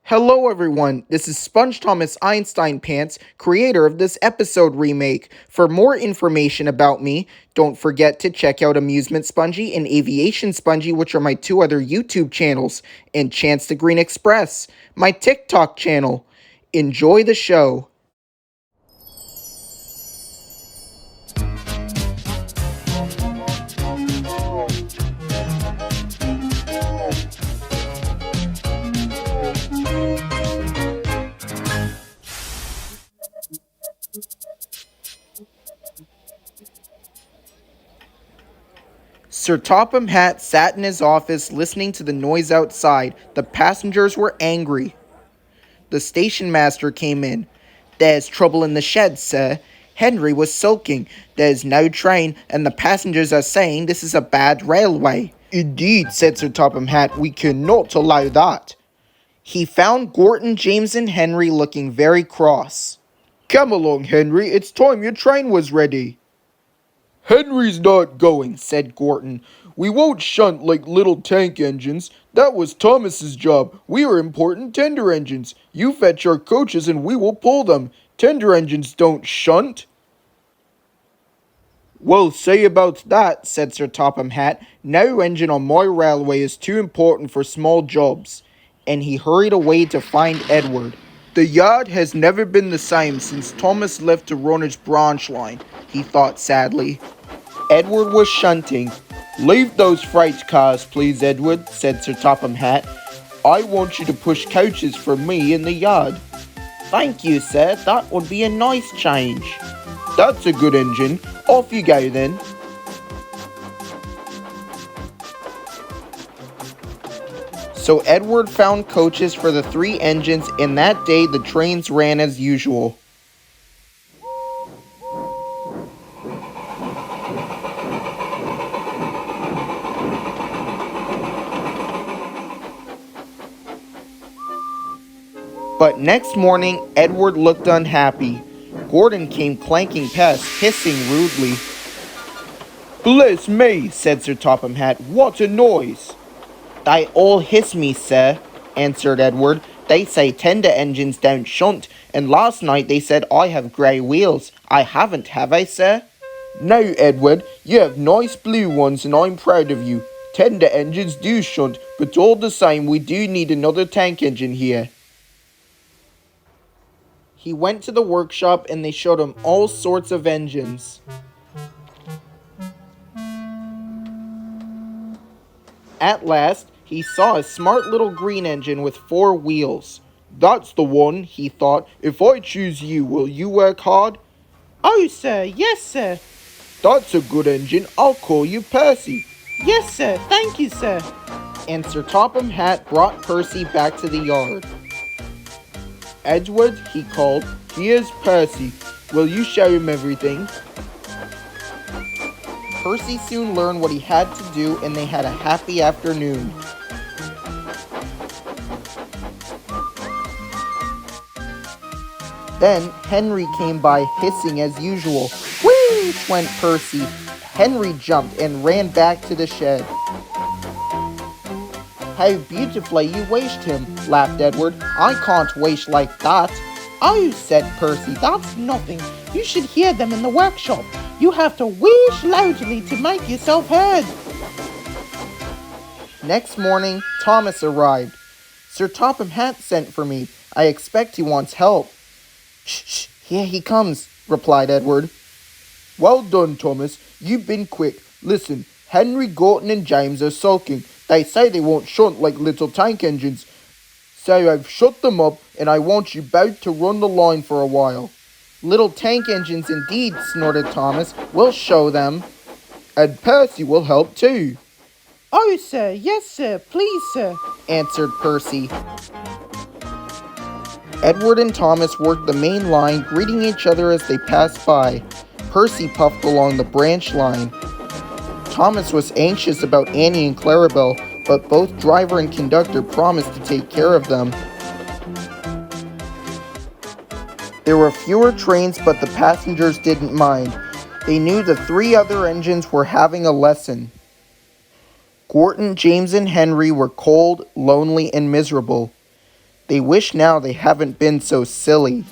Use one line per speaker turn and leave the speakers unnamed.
Hello everyone, this is Sponge Thomas Einstein Pants, creator of this episode remake. For more information about me, don't forget to check out Amusement Spongy and Aviation Spongy, which are my two other YouTube channels, and Chance the Green Express, my TikTok channel. Enjoy the show. Sir Topham Hatt sat in his office listening to the noise outside. The passengers were angry. The stationmaster came in. "There's trouble in the shed, sir. Henry was sulking. There's no train, and the passengers are saying this is a bad railway." "Indeed," said Sir Topham Hatt, "we cannot allow that." He found Gorton, James, and Henry looking very cross. "Come along, Henry, it's time your train was ready." "Henry's not going," said Gorton. "We won't shunt like little tank engines. That was Thomas's job. We are important tender engines. You fetch our coaches and we will pull them. Tender engines don't shunt." "Well, say about that," said Sir Topham Hatt. "No engine on my railway is too important for small jobs." And he hurried away to find Edward. "The yard has never been the same since Thomas left to run its branch line," he thought sadly. Edward was shunting. "Leave those freight cars, please, Edward," said Sir Topham Hatt. "I want you to push coaches for me in the yard." "Thank you, sir. That would be a nice change." "That's a good engine. Off you go, then." So Edward found coaches for the three engines, and that day the trains ran as usual. But next morning, Edward looked unhappy. Gordon came clanking past, hissing rudely. "Bless me," said Sir Topham Hatt, "what a noise!" "They all hiss me, sir," answered Edward. "They say tender engines don't shunt, and last night they said I have grey wheels. I haven't, have I, sir?" "No, Edward, you have nice blue ones, and I'm proud of you. Tender engines do shunt, but all the same we do need another tank engine here." He went to the workshop and they showed him all sorts of engines. At last, he saw a smart little green engine with 4 wheels. "That's the one," he thought. "If I choose you, will you work hard?" "Oh, sir, yes, sir." "That's a good engine. I'll call you Percy." "Yes, sir. Thank you, sir." And Sir Topham Hatt brought Percy back to the yard. "Edward," he called, "here's Percy. Will you show him everything?" Percy soon learned what he had to do, and they had a happy afternoon. Then Henry came by hissing as usual. "Whee!" went Percy. Henry jumped and ran back to the shed. "How beautifully you washed him," laughed Edward. "I can't wash like that." "Oh," said Percy, "that's nothing. You should hear them in the workshop. You have to wish loudly to make yourself heard." Next morning, Thomas arrived. "Sir Topham Hatt sent for me. I expect he wants help." "Shh, here he comes," replied Edward. "Well done, Thomas. You've been quick. Listen, Henry, Gorton, and James are sulking. They say they won't shunt like little tank engines. So I've shut them up, and I want you both to run the line for a while." "Little tank engines indeed," snorted Thomas. "We'll show them." "And Percy will help too." "Oh, sir, yes, sir, please, sir," answered Percy. Edward and Thomas worked the main line, greeting each other as they passed by. Percy puffed along the branch line. Thomas was anxious about Annie and Clarabelle, but both driver and conductor promised to take care of them. There were fewer trains, but the passengers didn't mind. They knew the 3 other engines were having a lesson. Gorton, James, and Henry were cold, lonely, and miserable. They wish now they haven't been so silly.